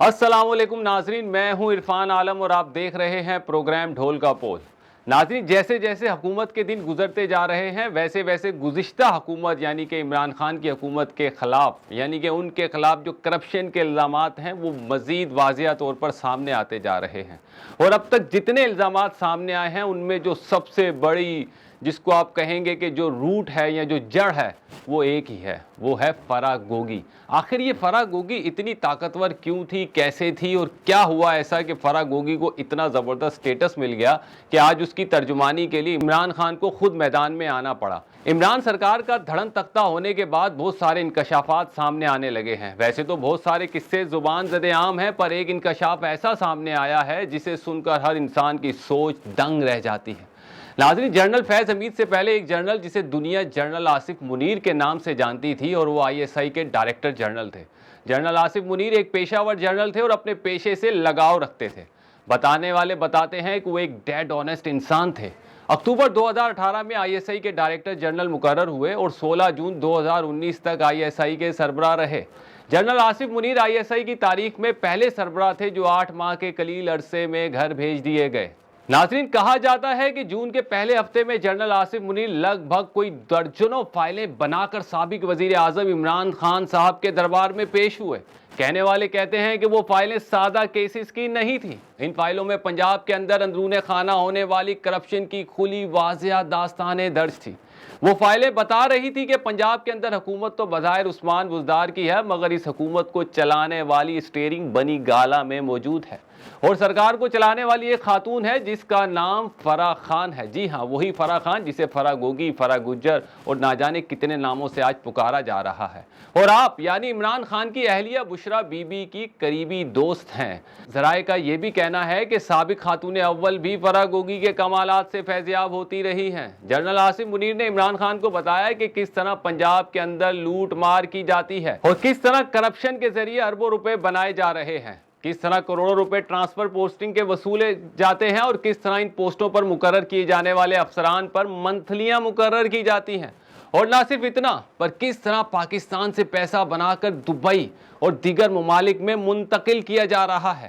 अस्सलामुअलैकुम नाजरीन, मैं हूं इरफान आलम और आप देख रहे हैं प्रोग्राम ढोल का पोल। नाजरीन, जैसे जैसे हुकूमत के दिन गुजरते जा रहे हैं वैसे वैसे गुज़िश्ता हुकूमत यानी कि इमरान खान की हुकूमत के ख़िलाफ़ यानी कि उनके ख़िलाफ़ जो करप्शन के इल्ज़ामात हैं वो मज़ीद वाज़िया तौर पर सामने आते जा रहे हैं। और अब तक जितने इल्ज़ामात सामने आए हैं उनमें जो सबसे बड़ी, जिसको आप कहेंगे कि जो रूट है या जो जड़ है, वो एक ही है, वो है फराह गोगी। आखिर ये फराह गोगी इतनी ताकतवर क्यों थी, कैसे थी और क्या हुआ ऐसा कि फराह गोगी को इतना ज़बरदस्त स्टेटस मिल गया कि आज उसकी तर्जुमानी के लिए इमरान खान को खुद मैदान में आना पड़ा। इमरान सरकार का धड़न तख्ता होने के बाद बहुत सारे इंकशाफात सामने आने लगे हैं। वैसे तो बहुत सारे किस्से ज़ुबान ज़दे आम हैं, पर एक इंकशाफ ऐसा सामने आया है जिसे सुनकर हर इंसान की सोच दंग रह जाती है। नाज़रीन, जनरल फैज़ हमीद से पहले एक जनरल जिसे दुनिया जनरल आसिफ मुनीर के नाम से जानती थी और वो ISI के डायरेक्टर जनरल थे। जनरल आसिफ मुनीर एक पेशावर जनरल थे और अपने पेशे से लगाव रखते थे। बताने वाले बताते हैं कि वो एक डेड ऑनेस्ट इंसान थे। अक्टूबर 2018 में ISI के डायरेक्टर जनरल मुकर्रर हुए और 16 जून 2019 तक ISI के सरबराह रहे। जनरल आसिफ मुनीर ISI की तारीख में पहले सरबराह थे जो 8 माह के कलील अरसे में घर भेज दिए गए। नाज़रीन, कहा जाता है कि जून के पहले हफ्ते में जनरल आसिफ मुनीर लगभग कोई दर्जनों फाइलें बनाकर साबिक वजीर आज़म इमरान खान साहब के दरबार में पेश हुए। कहने वाले कहते हैं कि वो फाइलें सादा केसेस की नहीं थी। इन फाइलों में पंजाब के अंदर अंदरूने खाना होने वाली करप्शन की खुली वाज़िया दास्तानें दर्ज थी। वो फाइलें बता रही थी कि पंजाब के अंदर हुकूमत तो बज़ाहिर उस्मान बुज़दार की है, मगर इस हुकूमत को चलाने वाली स्टीयरिंग बनी गाला में मौजूद है और सरकार को चलाने वाली एक खातून है जिसका नाम फराह खान है। जी हाँ, वही फराह खान जिसे फराह गोगी, फराह गुज्जर और ना जाने कितने नामों से आज पुकारा जा रहा है। और आप यानी इमरान खान की अहलिया बुशरा बीबी की करीबी दोस्त हैं। ज़राए का ये भी कहना है कि साबिक खातून अव्वल भी फराह गोगी के कमालात से फैज़याब होती रही हैं। जनरल आसिफ मुनीर ने इमरान खान को बताया कि किस तरह पंजाब के अंदर लूट मार की जाती है और किस तरह करप्शन के जरिए अरबों रुपए बनाए जा रहे हैं, किस तरह करोड़ों रुपए ट्रांसफर पोस्टिंग के वसूले जाते हैं और किस तरह इन पोस्टों पर मुकर्रर किए जाने वाले अफसरान पर मंथलियां मुकर्रर की जाती हैं। और ना सिर्फ इतना, पर किस तरह पाकिस्तान से पैसा बनाकर दुबई और दीगर ममालिक में मुंतकिल किया जा रहा है।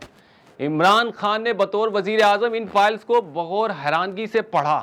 इमरान खान ने बतौर वजीर आज़म इन फाइल्स को बगौर हैरानगी से पढ़ा,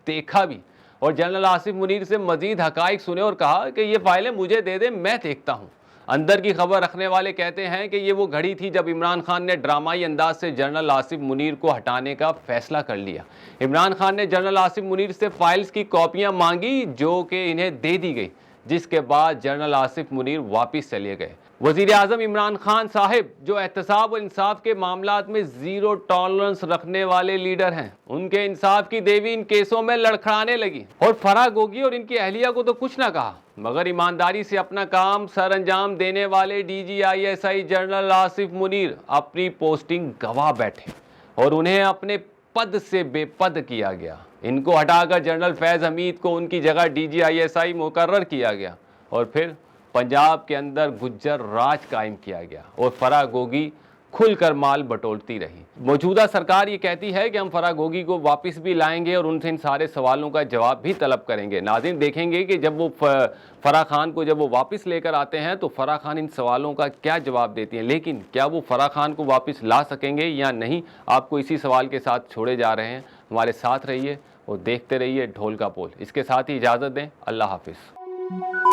देखा भी और जनरल आसिफ मुनीर से मजीद हकाइक सुने और कहा कि ये फाइलें मुझे दे दे, मैं देखता हूँ। अंदर की खबर रखने वाले कहते हैं कि ये वो घड़ी थी जब इमरान खान ने ड्रामाई अंदाज से जनरल आसिफ मुनीर को हटाने का फैसला कर लिया। इमरान खान ने जनरल आसिफ मुनीर से फाइल्स की कॉपियां मांगी जो कि इन्हें दे दी गई, जिसके बाद जनरल आसिफ मुनीर वापस चले गए। वजीर आज़म इमरान खान साहिब जो एहतसाब और इंसाफ के मामलात में ज़ीरो टॉलरेंस रखने वाले लीडर हैं, उनके इंसाफ की देवी इन केसों में लड़खड़ाने लगी। और फराह गोगी और इनकी अहलिया को तो कुछ ना कहा, मगर ईमानदारी से अपना काम सर अंजाम देने वाले DG ISI general Asif Munir अपनी पोस्टिंग गवा बैठे और उन्हें अपने पद से बेपद किया गया। इनको हटाकर जनरल फैज़ हमीद को उनकी जगह DG ISI मुकर्रर किया गया और फिर पंजाब के अंदर गुज्जर राज कायम किया गया और फराह गोगी खुलकर माल बटोरती रही। मौजूदा सरकार ये कहती है कि हम फराह गोगी को वापस भी लाएंगे और उनसे इन सारे सवालों का जवाब भी तलब करेंगे। नाज़रीन, देखेंगे कि जब वो फराह खान को जब वो वापस लेकर आते हैं तो फराह खान इन सवालों का क्या जवाब देती हैं, लेकिन क्या वो फराह खान को वापस ला सकेंगे या नहीं, आपको इसी सवाल के साथ छोड़े जा रहे हैं। हमारे साथ रहिए और देखते रहिए ढोल का पोल। इसके साथ ही इजाज़त दें, अल्लाह हाफिज़।